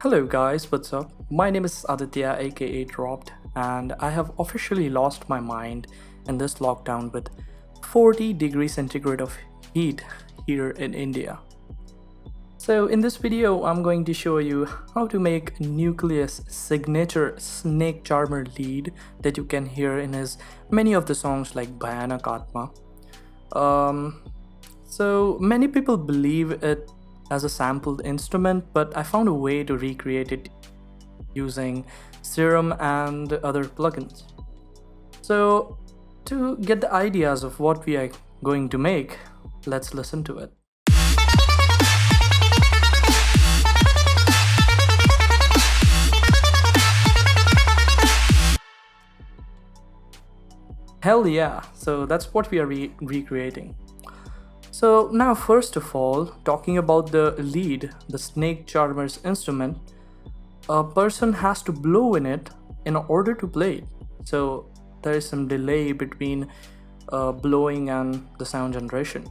Hello guys, what's up? My name is Aditya aka Dropped, and I have officially lost my mind in this lockdown with 40 degrees centigrade of heat here in India. So in this video I'm going to show you how to make Nucleya's signature snake charmer lead that you can hear in his many of the songs like Bhayanak Atma. So many people believe it as a sampled instrument, but I found a way to recreate it using Serum and other plugins. So to get the ideas of what we are going to make, let's listen to it. Hell yeah, so that's what we are recreating. So now first of all, talking about the lead, the snake charmer's instrument, a person has to blow in it in order to play it. So there is some delay between blowing and the sound generation.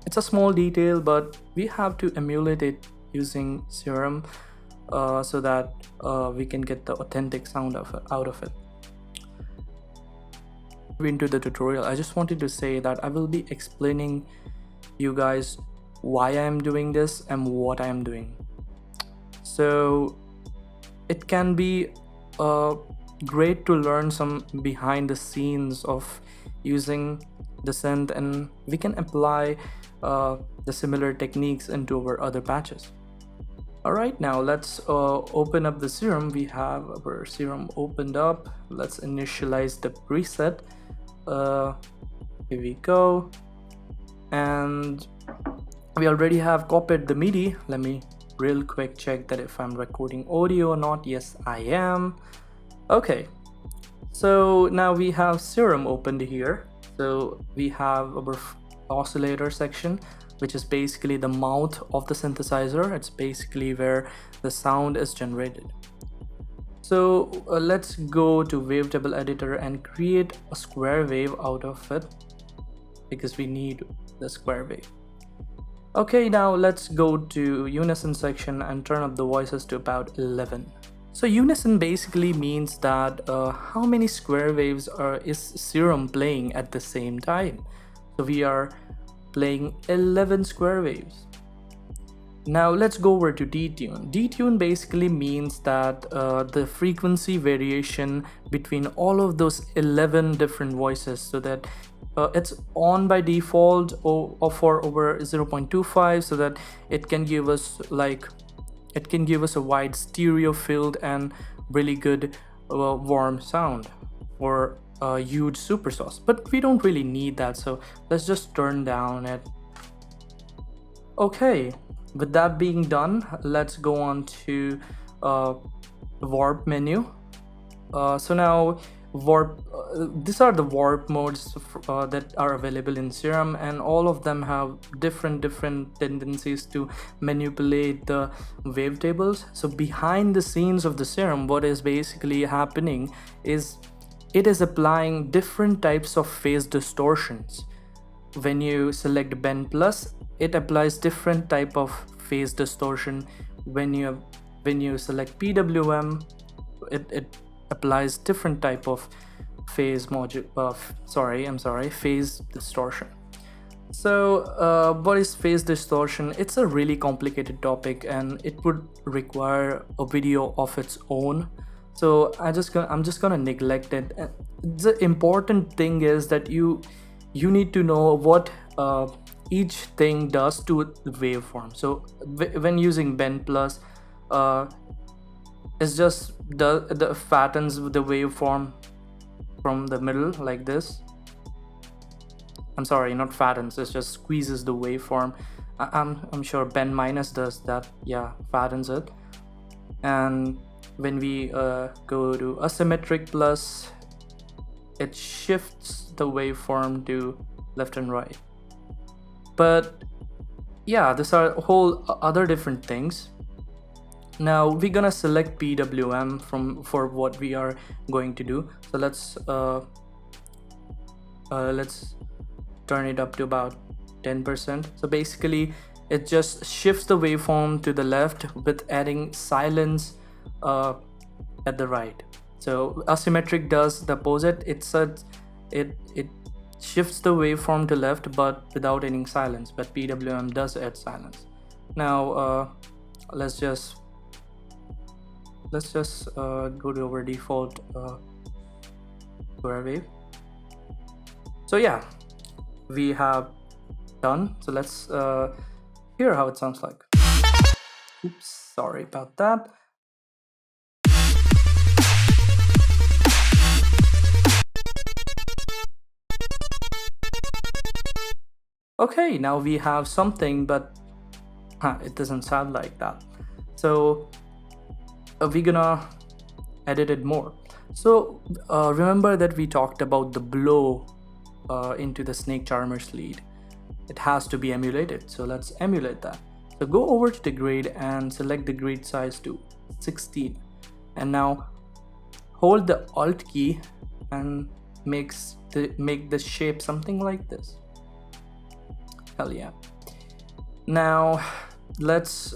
It's a small detail, but we have to emulate it using Serum so that we can get the authentic sound out of it. Into the tutorial, I just wanted to say that I will be explaining you guys why I am doing this and what I am doing. So it can be great to learn some behind the scenes of using the synth, and we can apply the similar techniques into our other patches. Alright, now let's open up the Serum. We have our Serum opened up. Let's initialize the preset. Here we go, and we already have copied the MIDI. Let me real quick check that if I'm recording audio or not. Yes, I am. Okay, so now we have Serum opened here. So we have our oscillator section, which is basically the mouth of the synthesizer. It's basically where the sound is generated. So let's go to Wavetable editor and create a square wave out of it, because we need the square wave. Okay, now let's go to unison section and turn up the voices to about 11. So unison basically means that how many square waves is Serum playing at the same time. So we are playing 11 square waves. Now let's go over to detune. Detune basically means that the frequency variation between all of those 11 different voices, so that it's on by default or for over 0.25, so that it can give us a wide stereo field and really good warm sound for a huge super sauce. But we don't really need that, so let's just turn down it. Okay, with that being done, let's go on to warp menu. So now warp, these are the warp modes that are available in Serum, and all of them have different tendencies to manipulate the wavetables. So behind the scenes of the Serum, what is basically happening is it is applying different types of phase distortions. When you select Bend Plus, it applies different type of phase distortion. When you select PWM, it applies different type of phase phase distortion. So what is phase distortion? It's a really complicated topic, and it would require a video of its own. So I'm just gonna neglect it. The important thing is that you need to know what each thing does to the waveform. So when using Bend Plus, it's just the fattens the waveform from the middle like this. I'm sorry, not fattens, it just squeezes the waveform. I'm sure Bend Minus does that. Yeah, fattens it. And when we go to Asymmetric Plus, it shifts the waveform to left and right. But yeah, these are whole other different things. Now we're gonna select PWM for what we are going to do. So let's turn it up to about 10%. So basically it just shifts the waveform to the left with adding silence at the right. So asymmetric does the opposite. It shifts the waveform to left but without adding silence, but PWM does add silence. Now let's just go to our default square wave. So yeah, we have done. So let's hear how it sounds like. Oops, sorry about that. Okay, now we have something, but it doesn't sound like that. So we're gonna edit it more. So remember that we talked about the blow into the snake charmer's lead. It has to be emulated, so let's emulate that. So go over to the grid and select the grid size to 16, and now hold the Alt key and make the shape something like this. Hell yeah. Now let's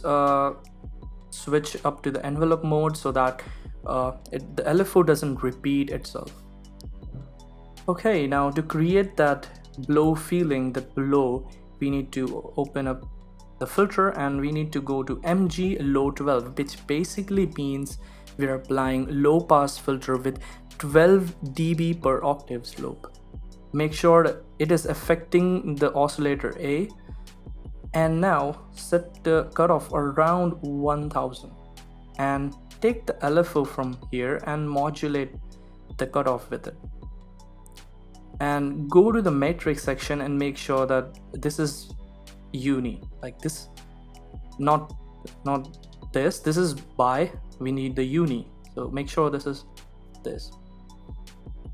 switch up to the envelope mode so that the LFO doesn't repeat itself. Okay, now to create that blow feeling, that blow, we need to open up the filter and we need to go to MG low 12, which basically means we're applying low pass filter with 12 dB per octave slope. Make sure that it is affecting the oscillator A, and now set the cutoff around 1000 and take the LFO from here and modulate the cutoff with it, and go to the matrix section and make sure that this is uni, like this, not this is bi, we need the uni, so make sure this is this.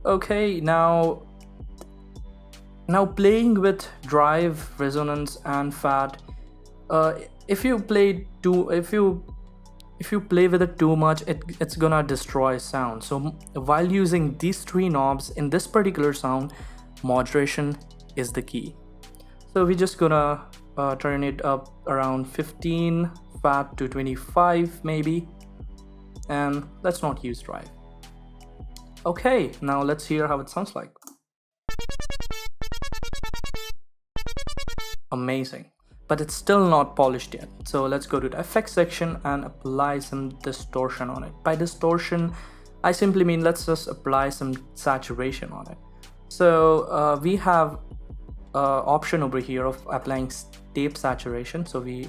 Okay, now playing with drive, resonance and fat, if you play with it too much, it's gonna destroy sound. So while using these three knobs in this particular sound, moderation is the key. So we're just gonna turn it up around 15, fat to 25 maybe, and let's not use drive. Okay, now let's hear how it sounds like. Amazing, but it's still not polished yet. So let's go to the effects section and apply some distortion on it. By distortion, I simply mean let's just apply some saturation on it. So we have option over here of applying tape saturation, so we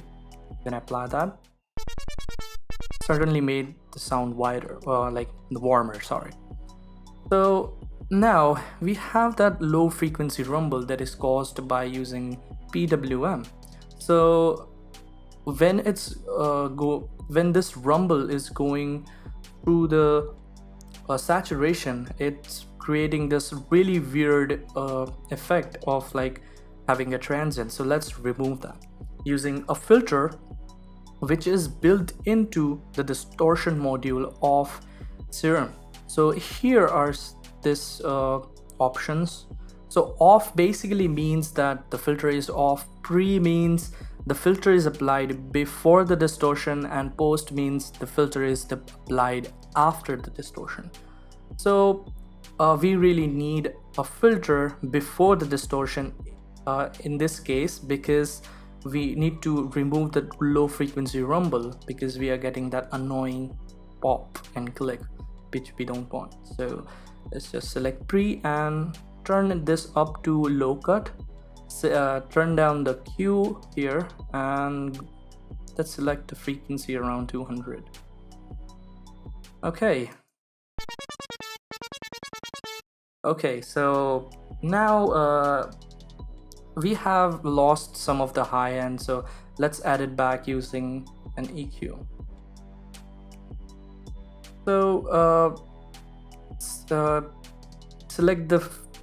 can apply that. Certainly made the sound wider, like warmer, sorry. So now we have that low frequency rumble that is caused by using PWM. So when it's when this rumble is going through the saturation, it's creating this really weird effect of like having a transient. So let's remove that using a filter which is built into the distortion module of Serum. So here are this options. So off basically means that the filter is off, pre means the filter is applied before the distortion, and post means the filter is applied after the distortion. So we really need a filter before the distortion in this case, because we need to remove the low frequency rumble, because we are getting that annoying pop and click which we don't want. So let's just select pre and turn this up to low cut. Turn down the Q here and let's select the frequency around 200. Okay, so now we have lost some of the high end, so let's add it back using an EQ. So select the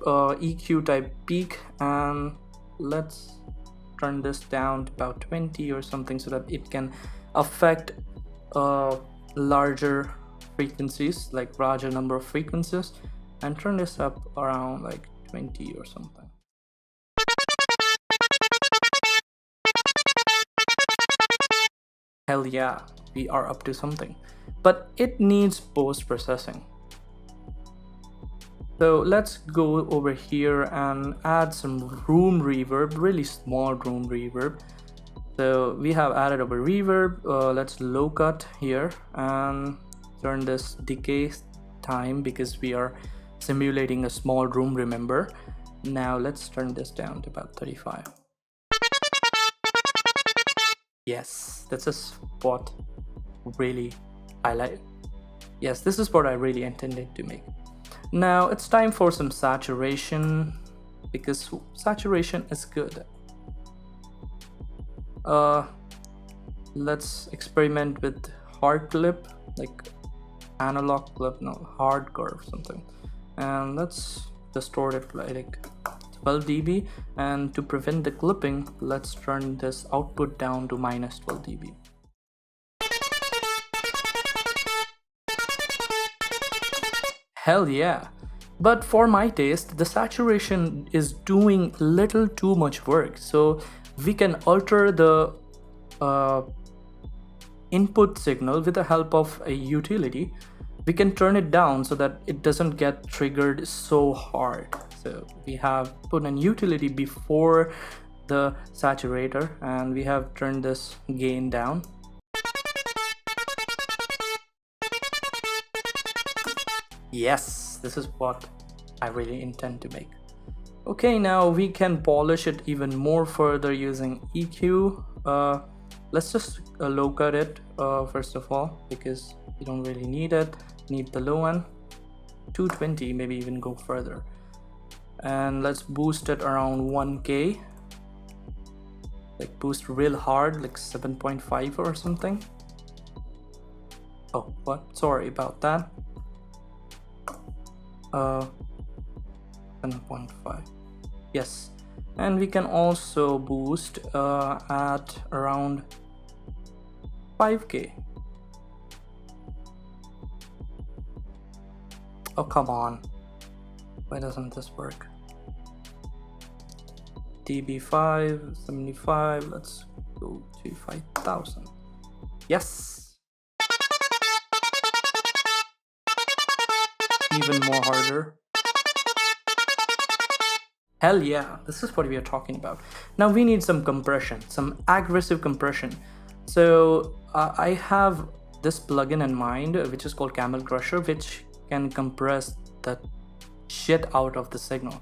EQ type peak and let's turn this down to about 20 or something, so that it can affect larger frequencies, like larger number of frequencies, and turn this up around like 20 or something. Hell yeah, we are up to something. But it needs post-processing. So let's go over here and add some room reverb, really small room reverb. So we have added our reverb. Let's low cut here and turn this decay time because we are simulating a small room, remember. Now let's turn this down to about 35. Yes, that's a spot really I like. Yes, this is what I really intended to make. Now it's time for some saturation because saturation is good. Let's experiment with hard clip, like analog clip, no, hard curve something, and let's distort it like 12 dB, and to prevent the clipping, let's turn this output down to minus 12 dB. Hell yeah. But for my taste, the saturation is doing little too much work, so we can alter the input signal with the help of a utility. We can turn it down so that it doesn't get triggered so hard. So we have put an utility before the saturator and we have turned this gain down. Yes, this is what I really intend to make. Okay, now we can polish it even more further using EQ. Let's just low cut it first of all because you don't really need it. Need the low end, 220, maybe even go further. And let's boost it around 1K. Like boost real hard, like 7.5 or something. Oh, what? Sorry about that. 7.5. Yes, and we can also boost at around 5K. Oh, come on. Why doesn't this work? dB5, 75, let's go to 5000. Yes! Even more harder. Hell yeah, this is what we are talking about. Now we need some compression, some aggressive compression. So I have this plugin in mind, which is called Camel Crusher, which can compress the shit out of the signal.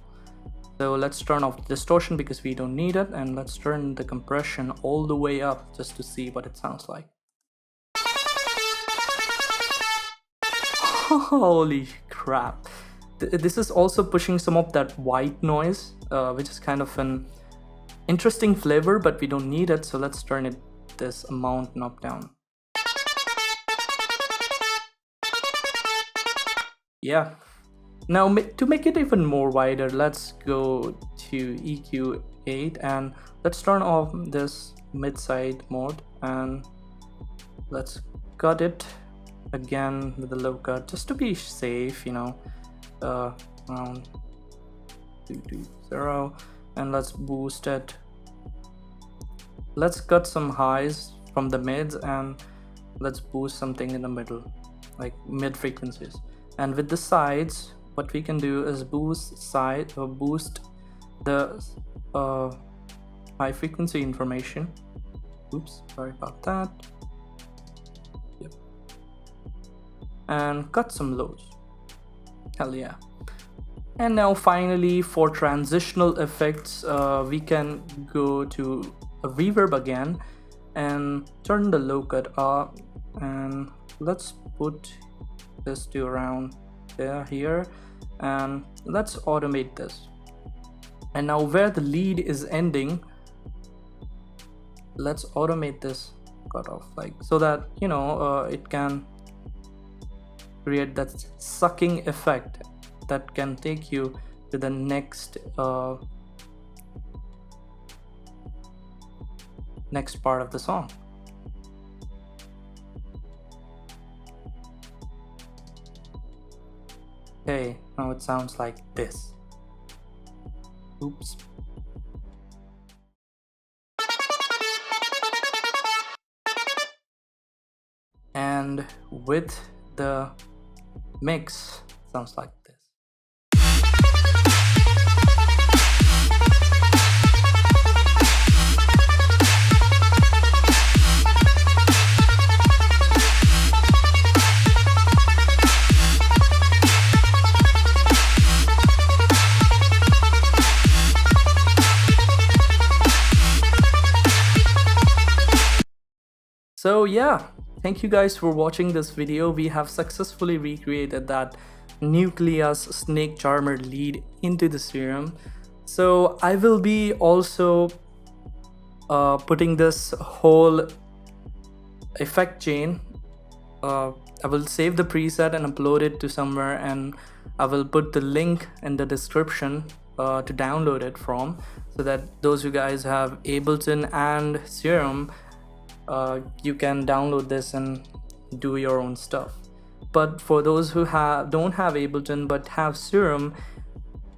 So let's turn off the distortion because we don't need it, and let's turn the compression all the way up just to see what it sounds like. Holy crap. This is also pushing some of that white noise, which is kind of an interesting flavor, but we don't need it, so let's turn it this amount knob down. Yeah. Now to make it even more wider, let's go to EQ 8 and let's turn off this mid-side mode and let's cut it again with the low cut just to be safe, you know. Around 220, and let's boost it. Let's cut some highs from the mids and let's boost something in the middle, like mid frequencies. And with the sides, what we can do is boost the high frequency information. Oops, sorry about that. Yep. And cut some lows. Hell yeah. And now finally for transitional effects, we can go to a reverb again and turn the low cut up, and let's put this to around there here, and let's automate this. And now where the lead is ending, let's automate this cutoff, like so that you know it can create that sucking effect that can take you to the next next part of the song. Okay, now it sounds like this. Oops. and with the mix sounds like this. So yeah, thank you guys for watching this video. We have successfully recreated that Nucleya's Snake Charmer lead into the serum. So I will be also putting this whole effect chain. I will save the preset and upload it to somewhere, and I will put the link in the description to download it from, so that those who guys have Ableton and Serum, you can download this and do your own stuff. But for those who don't have Ableton but have Serum,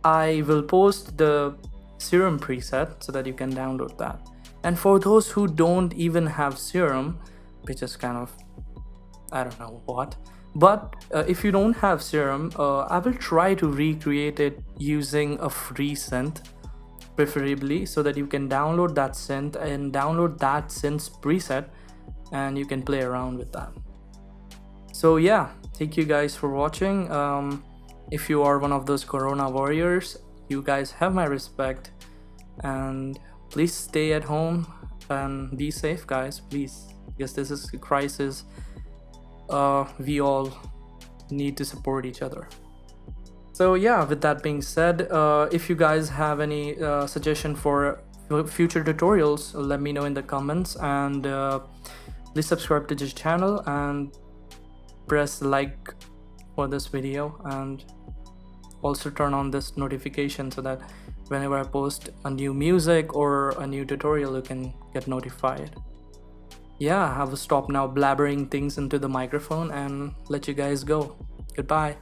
I will post the Serum preset so that you can download that. And for those who don't even have Serum, which is kind of, I don't know what, but if you don't have Serum, I will try to recreate it using a free synth, preferably, so that you can download that synth and download that synth's preset, and you can play around with that. So yeah, thank you guys for watching. If you are one of those Corona warriors, you guys have my respect, and please stay at home and be safe, guys, please, because this is a crisis. We all need to support each other. So yeah, with that being said, if you guys have any suggestion for future tutorials, let me know in the comments, and please subscribe to this channel and press like for this video, and also turn on this notification so that whenever I post a new music or a new tutorial, you can get notified. Yeah, I will stop now blabbering things into the microphone and let you guys go. Goodbye.